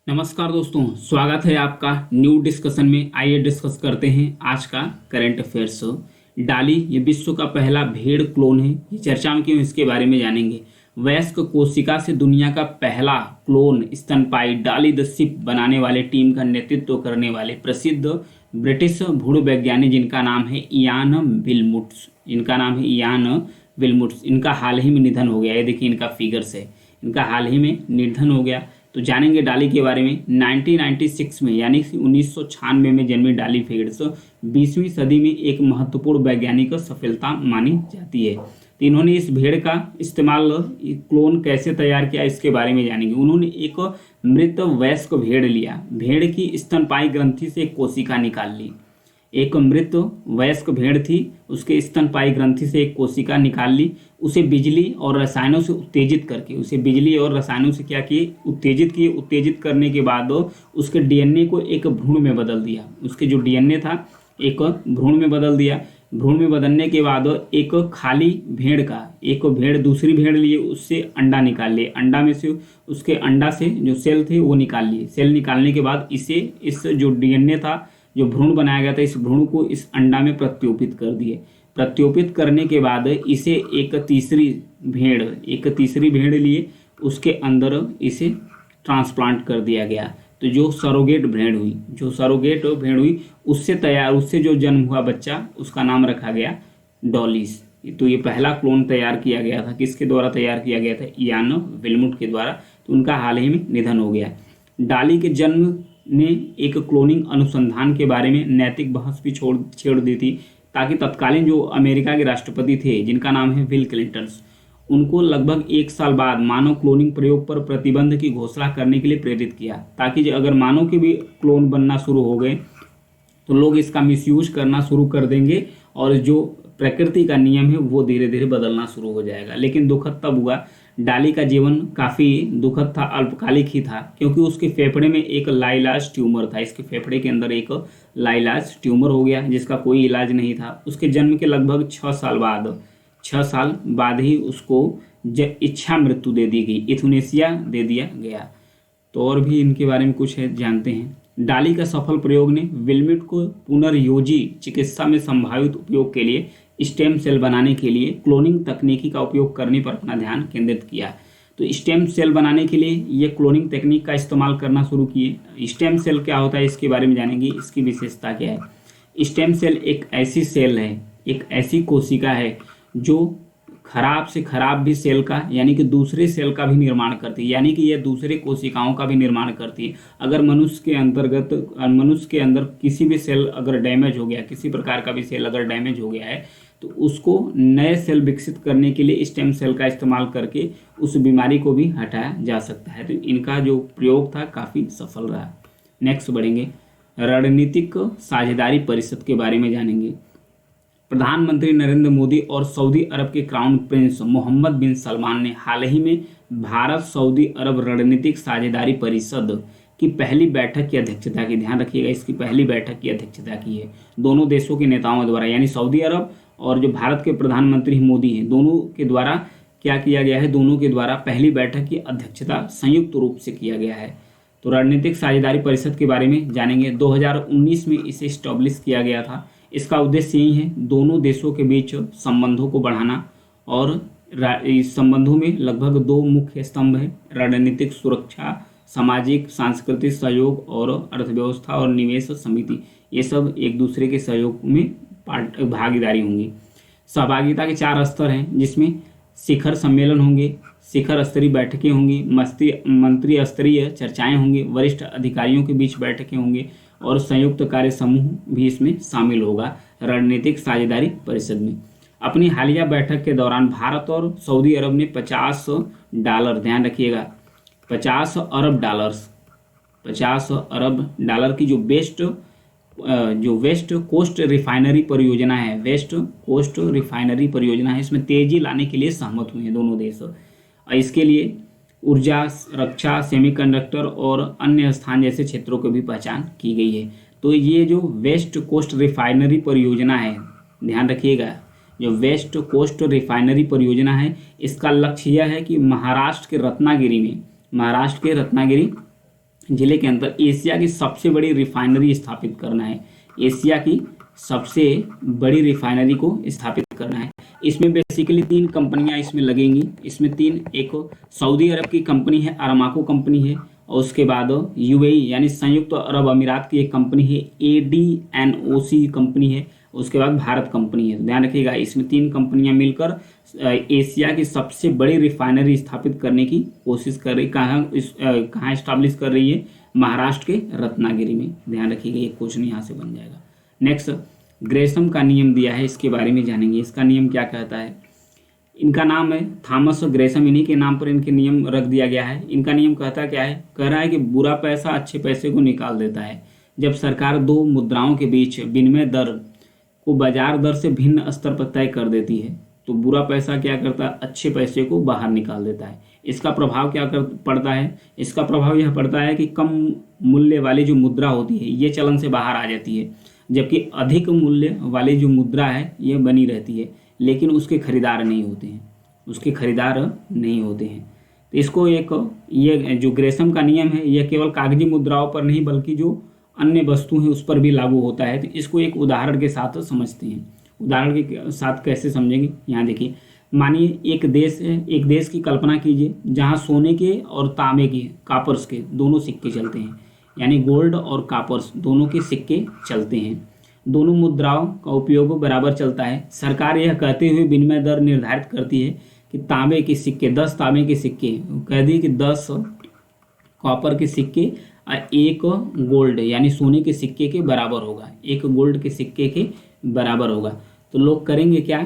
नमस्कार दोस्तों, स्वागत है आपका न्यू डिस्कशन में। आइए डिस्कस करते हैं आज का करंट अफेयर्स। डाली ये विश्व का पहला भेड़ क्लोन है। ये चर्चा में क्यों, इसके बारे में जानेंगे। वयस्क कोशिका से दुनिया का पहला क्लोन स्तनपायी डाली द शिप बनाने वाले टीम का नेतृत्व करने वाले प्रसिद्ध ब्रिटिश भूवैज्ञानिक जिनका नाम है इयान विल्मुट्स। इनका हाल ही में निधन हो गया। ये देखिए इनका फिगर्स है, इनका हाल ही में निधन हो गया। तो जानेंगे डाली के बारे में। 1996 में यानी 1996 में जन्मी डाली फिग्स 20वीं सदी में एक महत्वपूर्ण वैज्ञानिक सफलता मानी जाती है। तो इन्होंने इस भेड़ का इस्तेमाल क्लोन कैसे तैयार किया, इसके बारे में जानेंगे। उन्होंने एक मृत वयस्क भेड़ लिया, भेड़ की स्तनपायी ग्रंथि से एक कोशिका निकाल ली। एक मृत वयस्क भेड़ थी, उसके स्तनपायी ग्रंथि से एक कोशिका निकाल ली। उसे बिजली और रसायनों से उत्तेजित करके क्या किए, उत्तेजित करने के बाद उसके डीएनए को एक भ्रूण में बदल दिया। उसके जो डीएनए था एक भ्रूण में बदल दिया। भ्रूण में बदलने के बाद एक भेड़ दूसरी भेड़ लिए, उससे अंडा निकाल लिए। अंडा में से उसके अंडा से जो सेल थे वो निकाल लिए। सेल निकालने के बाद इस जो डीएनए था, जो भ्रूण बनाया गया था, इस भ्रूण को इस अंडा में प्रत्योपित कर दिए। प्रत्योपित करने के बाद इसे एक तीसरी भेड़ लिए, उसके अंदर इसे ट्रांसप्लांट कर दिया गया। तो जो सरोगेट भेड़ हुई उससे जो जन्म हुआ बच्चा, उसका नाम रखा गया डॉलिस। तो ये पहला क्लोन तैयार किया गया था। किसके द्वारा तैयार किया गया था? इयान विल्मुट के द्वारा। तो उनका हाल ही में निधन हो गया। डाली के जन्म ने एक क्लोनिंग अनुसंधान के बारे में नैतिक बहस भी छेड़ दी थी, ताकि तत्कालीन जो अमेरिका के राष्ट्रपति थे, जिनका नाम है बिल क्लिंटन, उनको लगभग 1 साल बाद मानव क्लोनिंग प्रयोग पर प्रतिबंध की घोषणा करने के लिए प्रेरित किया, ताकि अगर मानव के भी क्लोन बनना शुरू हो गए तो लोग इसका मिसयूज करना शुरू कर देंगे और जो प्रकृति का नियम है वो धीरे धीरे बदलना शुरू हो जाएगा। लेकिन दुखद तब हुआ, डाली का जीवन काफ़ी दुखद था, अल्पकालिक ही था, क्योंकि उसके फेफड़े में एक लाइलाज ट्यूमर था। इसके फेफड़े के अंदर एक लाइलाज ट्यूमर हो गया, जिसका कोई इलाज नहीं था। उसके जन्म के लगभग 6 साल बाद ही उसको इच्छा मृत्यु दे दी गई, इथुनेसिया दे दिया गया। तो और भी इनके बारे में कुछ है, जानते हैं। डाली का सफल प्रयोग ने विल्मुट को पुनर्योजी चिकित्सा में संभावित उपयोग के लिए स्टेम सेल बनाने के लिए क्लोनिंग तकनीकी का उपयोग करने पर अपना ध्यान केंद्रित किया। तो स्टेम सेल बनाने के लिए ये क्लोनिंग तकनीक का इस्तेमाल करना शुरू किए। स्टेम सेल क्या होता है, इसके बारे में जानेंगे, इसकी विशेषता क्या है। स्टेम सेल एक ऐसी सेल है, एक ऐसी कोशिका है जो खराब से खराब भी सेल का, यानी कि दूसरे सेल का भी निर्माण करती है, यानी कि यह दूसरे कोशिकाओं का भी निर्माण करती है। अगर मनुष्य के अंदर किसी भी सेल अगर डैमेज हो गया, किसी प्रकार का भी सेल अगर डैमेज हो गया है, तो उसको नए सेल विकसित करने के लिए स्टेम सेल का इस्तेमाल करके उस बीमारी को भी हटाया जा सकता है। तो इनका जो प्रयोग था काफ़ी सफल रहा। नेक्स्ट बढ़ेंगे, रणनीतिक साझेदारी परिषद के बारे में जानेंगे। प्रधानमंत्री नरेंद्र मोदी और सऊदी अरब के क्राउन प्रिंस मोहम्मद बिन सलमान ने हाल ही में भारत सऊदी अरब रणनीतिक साझेदारी परिषद की पहली बैठक की अध्यक्षता की। ध्यान रखिएगा, इसकी पहली बैठक की अध्यक्षता की है दोनों देशों के नेताओं द्वारा, यानी सऊदी अरब और जो भारत के प्रधानमंत्री मोदी हैं, दोनों के द्वारा क्या किया गया है, दोनों के द्वारा पहली बैठक की अध्यक्षता संयुक्त रूप से किया गया है। तो रणनीतिक साझेदारी परिषद के बारे में जानेंगे। 2019 में इसे स्टैब्लिश किया गया था। इसका उद्देश्य यही है, दोनों देशों के बीच संबंधों को बढ़ाना, और इस संबंधों में लगभग 2 मुख्य स्तंभ हैं: रणनीतिक सुरक्षा, सामाजिक सांस्कृतिक सहयोग और अर्थव्यवस्था और निवेश समिति। ये सब एक दूसरे के सहयोग में भागीदारी होंगी। सहभागिता के 4 स्तर हैं, जिसमें शिखर सम्मेलन होंगे, शिखर स्तरीय बैठकें होंगी, मंत्री स्तरीय चर्चाएं होंगी, वरिष्ठ अधिकारियों के बीच बैठकें होंगी और संयुक्त कार्य समूह भी इसमें शामिल होगा रणनीतिक साझेदारी परिषद में। अपनी हालिया बैठक के दौरान भारत और सऊदी अरब ने $50, ध्यान रखिएगा, $50 अरब की जो वेस्ट कोस्ट रिफाइनरी परियोजना है, इसमें तेजी लाने के लिए सहमत हुए हैं दोनों देश। इसके लिए ऊर्जा, रक्षा, सेमीकंडक्टर और अन्य स्थान जैसे क्षेत्रों की भी पहचान की गई है। तो ये जो वेस्ट कोस्ट रिफाइनरी परियोजना है, ध्यान रखिएगा, जो वेस्ट कोस्ट रिफाइनरी परियोजना है, इसका लक्ष्य यह है कि महाराष्ट्र के रत्नागिरी जिले के अंदर एशिया की सबसे बड़ी रिफाइनरी स्थापित करना है। एशिया की सबसे बड़ी रिफाइनरी को स्थापित करना है। इसमें बेसिकली 3 कंपनियां इसमें लगेंगी। इसमें 3, एक सऊदी अरब की कंपनी है, अरामाको कंपनी है, और उसके बाद यूएई यानी संयुक्त अरब अमीरात की एक कंपनी है, एडीएनओसी कंपनी है, उसके बाद भारत कंपनी है। तो ध्यान रखिएगा, इसमें 3 कंपनियां मिलकर एशिया की सबसे बड़ी रिफाइनरी स्थापित करने की कोशिश कर रही। कहाँ स्टैब्लिश कर रही है? महाराष्ट्र के रत्नागिरी में। ध्यान रखिएगा, ये क्वेश्चन यहाँ से बन जाएगा। नेक्स्ट, ग्रेसम का नियम दिया है, इसके बारे में जानेंगे। इसका नियम क्या कहता है? इनका नाम है थॉमस ग्रेसम, इन्हीं के नाम पर इनके नियम रख दिया गया है। इनका नियम कहता क्या है? कह रहा है कि बुरा पैसा अच्छे पैसे को निकाल देता है। जब सरकार 2 मुद्राओं के बीच विनिमय दर को बाजार दर से भिन्न स्तर पर तय कर देती है, तो बुरा पैसा क्या करता है? अच्छे पैसे को बाहर निकाल देता है। इसका प्रभाव क्या पड़ता है? इसका प्रभाव यह पड़ता है कि कम मूल्य वाली जो मुद्रा होती है ये चलन से बाहर आ जाती है, जबकि अधिक मूल्य वाली जो मुद्रा है ये बनी रहती है, लेकिन उसके खरीदार नहीं होते हैं, उसके खरीदार नहीं होते हैं। तो इसको ये जो ग्रेसम का नियम है यह केवल कागजी मुद्राओं पर नहीं बल्कि जो अन्य वस्तु हैं उस पर भी लागू होता है। तो इसको एक उदाहरण के साथ समझते हैं। उदाहरण के साथ कैसे समझेंगे? यहाँ देखिए, मानिए एक देश है, एक देश की कल्पना कीजिए जहाँ सोने के और तांबे के, कापर्स के दोनों सिक्के चलते हैं, यानी गोल्ड और कापर्स दोनों के सिक्के चलते हैं। दोनों मुद्राओं का उपयोग बराबर चलता है। सरकार यह कहते हुए विनिमय दर निर्धारित करती है कि तांबे के सिक्के 10 तांबे के सिक्के, कह दी कि 10 कॉपर के सिक्के और 1 गोल्ड यानी सोने के सिक्के के बराबर होगा, 1 गोल्ड के सिक्के के बराबर होगा। तो लोग करेंगे क्या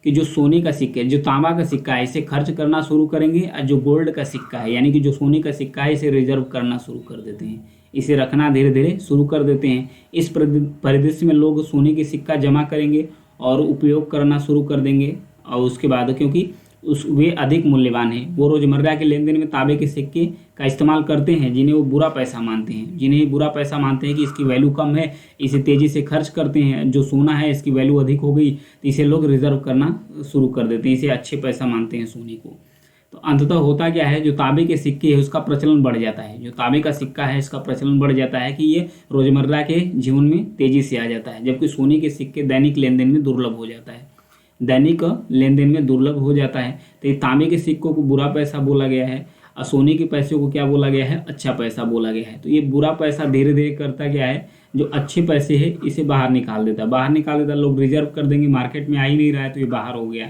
कि जो सोने का सिक्का है, जो तांबा का सिक्का है, इसे खर्च करना शुरू करेंगे, और जो गोल्ड का सिक्का है यानी कि जो सोने का सिक्का है इसे रिजर्व करना शुरू कर देते हैं, इसे रखना धीरे धीरे शुरू कर देते हैं। इस परिदृश्य में लोग सोने की सिक्का जमा करेंगे और उपयोग करना शुरू कर देंगे, और उसके बाद क्योंकि वे अधिक मूल्यवान हैं, वो रोजमर्रा के लेन देन में तांबे के सिक्के का इस्तेमाल करते हैं, जिन्हें वो बुरा पैसा मानते हैं, जिन्हें बुरा पैसा मानते हैं कि इसकी वैल्यू कम है, इसे तेज़ी से खर्च करते हैं। जो सोना है इसकी वैल्यू अधिक हो गई तो इसे लोग रिजर्व करना शुरू कर देते हैं, इसे अच्छे पैसा मानते हैं सोने को। तो अंततः होता क्या है, जो तांबे के सिक्के है उसका प्रचलन बढ़ जाता है, जो तांबे का सिक्का है इसका प्रचलन बढ़ जाता है कि ये रोजमर्रा के जीवन में तेजी से आ जाता है, जबकि सोने के सिक्के दैनिक लेन देन में दुर्लभ हो जाता है, दैनिक लेन देन में दुर्लभ हो जाता है। तो ये तांबे के सिक्कों को बुरा पैसा बोला गया है और सोने के पैसे को क्या बोला गया है? अच्छा पैसा बोला गया है। तो ये बुरा पैसा धीरे धीरे करता क्या है, जो अच्छे पैसे है इसे बाहर निकाल देता है, बाहर निकाल देता है, लोग रिजर्व कर देंगे, मार्केट में आ ही नहीं रहा है तो ये बाहर हो गया।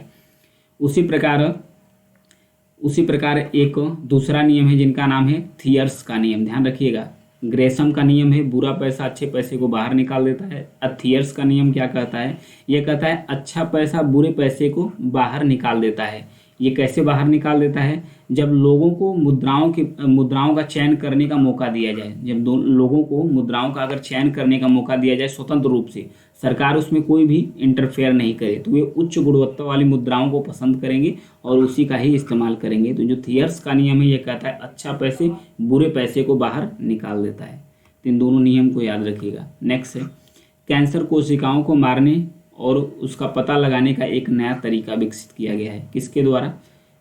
उसी प्रकार एक दूसरा नियम है जिनका नाम है थियर्स का नियम। ध्यान रखिएगा, ग्रेसम का नियम है बुरा पैसा अच्छे पैसे को बाहर निकाल देता है, और थियर्स का नियम क्या कहता है? ये कहता है अच्छा पैसा बुरे पैसे को बाहर निकाल देता है। ये कैसे बाहर निकाल देता है? जब लोगों को मुद्राओं का चयन करने का मौका दिया जाए, जब लोगों को मुद्राओं का अगर चयन करने का मौका दिया जाए स्वतंत्र रूप से, सरकार उसमें कोई भी इंटरफेयर नहीं करे, तो वे उच्च गुणवत्ता वाली मुद्राओं को पसंद करेंगे और उसी का ही इस्तेमाल करेंगे। तो जो थियर्स का नियम है ये कहता है अच्छा पैसे बुरे पैसे को बाहर निकाल देता है। तो इन दोनों नियम को याद रखिएगा। नेक्स्ट है, कैंसर कोशिकाओं को मारने और उसका पता लगाने का एक नया तरीका विकसित किया गया है। किसके द्वारा?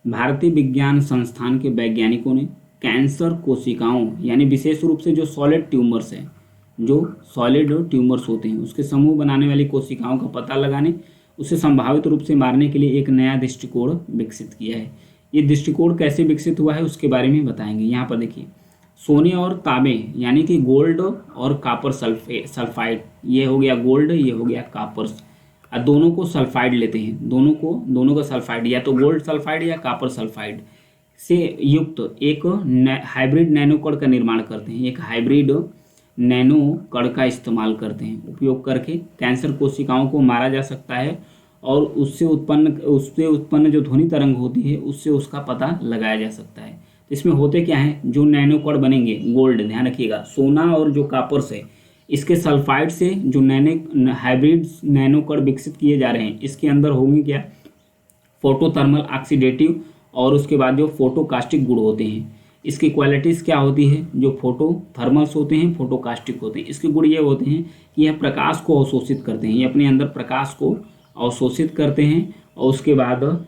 भारतीय विज्ञान संस्थान के वैज्ञानिकों ने कैंसर कोशिकाओं यानी विशेष रूप से जो सॉलिड ट्यूमर्स हैं, जो सॉलिड ट्यूमर्स होते हैं उसके समूह बनाने वाली कोशिकाओं का पता लगाने, उसे संभावित रूप से मारने के लिए एक नया दृष्टिकोण विकसित किया है। ये दृष्टिकोण कैसे विकसित हुआ है उसके बारे में बताएंगे। यहाँ पर देखिए, सोने और तांबे यानी कि गोल्ड और कापर सल्फाइड, ये हो गया गोल्ड, ये हो गया कापर्स, और दोनों को सल्फाइड लेते हैं, दोनों का सल्फाइड या तो गोल्ड सल्फाइड या कापर सल्फाइड से युक्त एक हाइब्रिड नैनो कण का निर्माण करते हैं। एक हाइब्रिड नैनो कण का इस्तेमाल करते हैं, उपयोग करके कैंसर कोशिकाओं को मारा जा सकता है और उससे उत्पन्न जो ध्वनि तरंग होती है उससे उसका पता लगाया जा सकता है। तो इसमें होते क्या है, जो नैनो कण बनेंगे गोल्ड, ध्यान रखिएगा, सोना और जो कापर्स है इसके सल्फाइड से जो हाइब्रिड नैनो कण विकसित किए जा रहे हैं इसके अंदर होंगे क्या? फोटोथर्मल ऑक्सीडेटिव और उसके बाद जो फोटोकास्टिक गुण होते हैं। इसकी क्वालिटीज़ क्या होती है? जो फोटोथर्मल्स होते हैं फोटोकास्टिक होते हैं। इसके गुण ये होते हैं कि यह प्रकाश को अवशोषित करते हैं, ये अपने अंदर प्रकाश को अवशोषित करते हैं और उसके बाद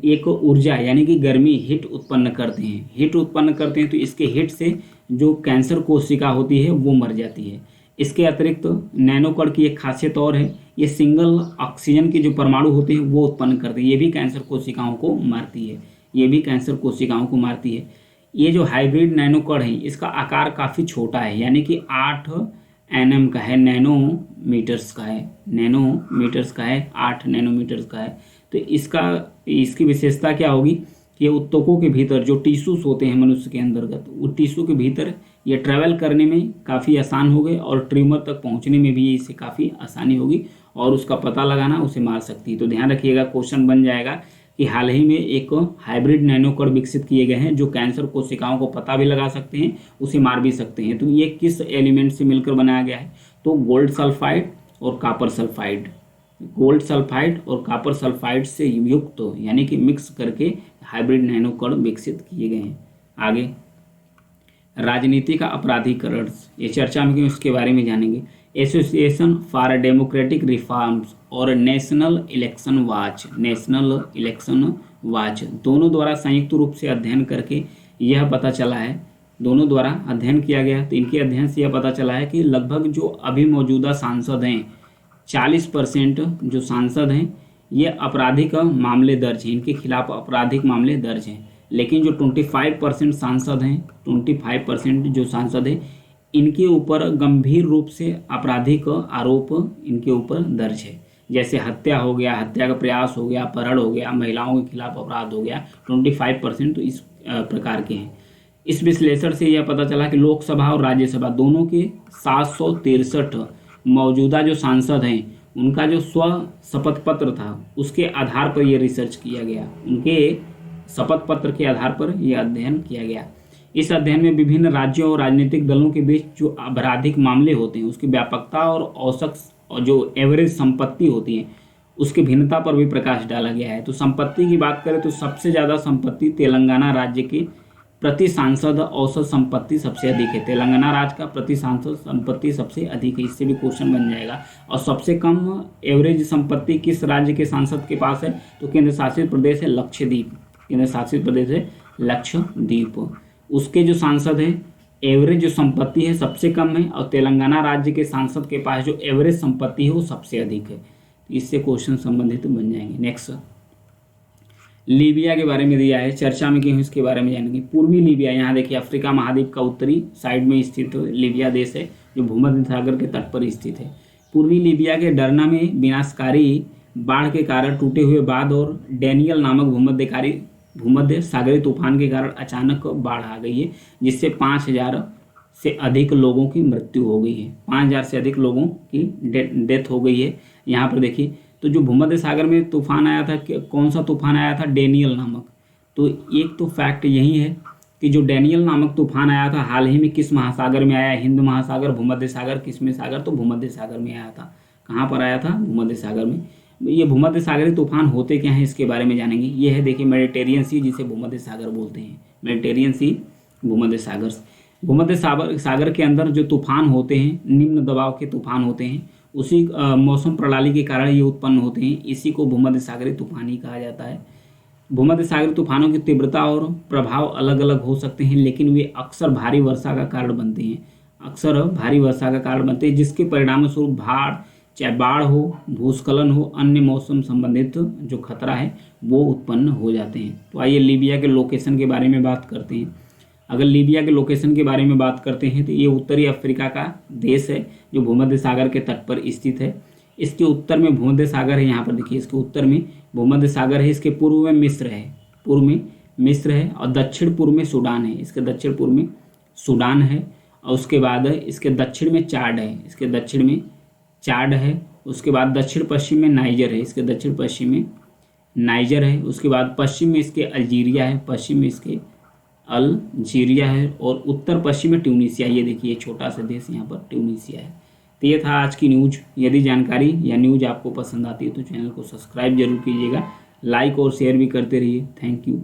एक ऊर्जा यानी कि गर्मी हीट उत्पन्न करते हैं। तो इसके हीट से जो कैंसर कोशिका होती है वो मर जाती है। इसके अतिरिक्त नैनोकण की एक खासियत और है, ये सिंगल ऑक्सीजन की जो परमाणु होते हैं वो उत्पन्न करती है, ये भी कैंसर कोशिकाओं को मारती है, ये भी कैंसर कोशिकाओं को मारती है। ये जो हाइब्रिड नैनोकण है इसका आकार काफ़ी छोटा है, यानी कि 8 nm का है, नैनोमीटर्स का है, नैनोमीटर्स का है, 8 नैनोमीटर्स का है। तो इसकी विशेषता क्या होगी कि ऊतकों के भीतर जो टिश्यूज होते हैं मनुष्य के अंतर्गत, वो टिश्यू के भीतर ये ट्रैवल करने में काफ़ी आसान हो गए और ट्यूमर तक पहुंचने में भी इससे काफ़ी आसानी होगी और उसका पता लगाना उसे मार सकती है। तो ध्यान रखिएगा, क्वेश्चन बन जाएगा कि हाल ही में एक हाइब्रिड नैनोकण विकसित किए गए हैं जो कैंसर कोशिकाओं को पता भी लगा सकते हैं, उसे मार भी सकते हैं। तो ये किस एलिमेंट से मिलकर बनाया गया है? तो गोल्ड सल्फाइड और कॉपर सल्फाइड, गोल्ड सल्फाइड और कॉपर सल्फाइड से युक्त यानी कि मिक्स करके हाइब्रिड नैनोकण विकसित किए गए हैं। आगे राजनीति का अपराधीकरण, ये चर्चा में क्यों, इसके बारे में जानेंगे। एसोसिएशन फॉर डेमोक्रेटिक रिफॉर्म्स और नेशनल इलेक्शन वॉच दोनों द्वारा संयुक्त रूप से अध्ययन करके यह पता चला है, दोनों द्वारा अध्ययन किया गया। तो इनके अध्ययन से यह पता चला है कि लगभग जो अभी मौजूदा सांसद हैं 40% जो सांसद हैं ये आपराधिक मामले दर्ज हैं, इनके खिलाफ आपराधिक मामले दर्ज हैं। लेकिन जो 25% सांसद हैं, 25% जो सांसद हैं इनके ऊपर गंभीर रूप से आपराधिक आरोप इनके ऊपर दर्ज है, जैसे हत्या हो गया, हत्या का प्रयास हो गया, अपहरण हो गया, महिलाओं के खिलाफ अपराध हो गया। 25% तो इस प्रकार के हैं। इस विश्लेषण से यह पता चला कि लोकसभा और राज्यसभा दोनों के 763 मौजूदा जो सांसद हैं उनका जो स्व शपथ पत्र था उसके आधार पर यह रिसर्च किया गया, उनके शपथ पत्र के आधार पर यह अध्ययन किया गया। इस अध्ययन में विभिन्न राज्यों और राजनीतिक दलों के बीच जो आपराधिक मामले होते हैं उसकी व्यापकता और औसत और जो एवरेज संपत्ति होती है उसकी भिन्नता पर भी प्रकाश डाला गया है। तो संपत्ति की बात करें तो सबसे ज़्यादा संपत्ति तेलंगाना राज्य के प्रति सांसद औसत संपत्ति सबसे अधिक है, तेलंगाना राज्य का प्रति सांसद संपत्ति सबसे अधिक है, इससे भी क्वेश्चन बन जाएगा। और सबसे कम एवरेज संपत्ति किस राज्य के सांसद के पास है? तो केंद्र शासित प्रदेश है लक्षद्वीप, केंद्र शासित प्रदेश है लक्षद्वीप, उसके जो सांसद हैं एवरेज जो संपत्ति है सबसे कम है और तेलंगाना राज्य के सांसद के पास जो एवरेज संपत्ति है वो सबसे अधिक है। इससे क्वेश्चन संबंधित बन जाएंगे। नेक्स्ट लीबिया के बारे में दिया है, चर्चा में क्यों, इसके बारे में जानेंगे। पूर्वी लीबिया, यहाँ देखिए अफ्रीका महाद्वीप का उत्तरी साइड में स्थित लीबिया देश है जो भूमध्य सागर के तट पर स्थित है। पूर्वी लीबिया के डरना में विनाशकारी बाढ़ के कारण टूटे हुए बांध और डैनियल नामक भूमध्य सागरीय तूफान के कारण अचानक बाढ़ आ गई है, जिससे 5000 से अधिक लोगों की मृत्यु हो गई है, 5000 से अधिक लोगों की डेथ हो गई है। यहाँ पर देखिए तो जो भूमध्य सागर में तूफान आया था, कौन सा तूफान आया था? डैनियल नामक। तो एक तो फैक्ट यही है कि जो डैनियल नामक तूफान आया था हाल ही में किस महासागर में आया? हिंद महासागर, भूमध्य सागर, किसमें सागर? तो भूमध्य सागर में आया था। कहाँ पर आया था? भूमध्य सागर में। ये भूमध्य सागरीय तूफान होते क्या हैं इसके बारे में जानेंगे। ये है देखिए मेडिटेरियन सी, जिसे भूमध्य सागर बोलते हैं, मेडिटेरियन सी, भूमध्य सागर। भूमध्य सागर के अंदर जो तूफान होते हैं निम्न दबाव के तूफान होते हैं, उसी मौसम प्रणाली के कारण ये उत्पन्न होते हैं, इसी को भूमध्य सागरीय तूफान ही कहा जाता है। भूमध्य सागरीय तूफानों की तीव्रता और प्रभाव अलग अलग हो सकते हैं, लेकिन वे अक्सर भारी वर्षा का कारण बनते हैं, अक्सर भारी वर्षा का कारण बनते हैं, जिसके परिणाम स्वरूप चाहे बाढ़ हो, भूस्खलन हो, अन्य मौसम संबंधित जो खतरा है वो उत्पन्न हो जाते हैं। तो आइए लीबिया के लोकेशन के बारे में बात करते हैं। अगर लीबिया के लोकेशन के बारे में बात करते हैं तो ये उत्तरी अफ्रीका का देश है जो भूमध्य सागर के तट पर स्थित है। इसके उत्तर में भूमध्य सागर है, यहाँ पर देखिए इसके उत्तर में भूमध्य सागर है, इसके पूर्व में मिस्र है, और दक्षिण पूर्व में सूडान है, इसके दक्षिण पूर्व में सूडान है, और उसके बाद इसके दक्षिण में चाड है, इसके दक्षिण में चाड है, उसके बाद दक्षिण पश्चिम में नाइजर है, इसके दक्षिण पश्चिम में नाइजर है, उसके बाद पश्चिम में इसके अल्जीरिया है, पश्चिम में इसके अल्जीरिया है, और उत्तर पश्चिम में ट्यूनीसिया। ये देखिए छोटा सा देश यहाँ पर ट्यूनीसिया है। तो ये था आज की न्यूज। यदि जानकारी या न्यूज आपको पसंद आती है तो चैनल को सब्सक्राइब जरूर कीजिएगा, लाइक और शेयर भी करते रहिए। Thank you.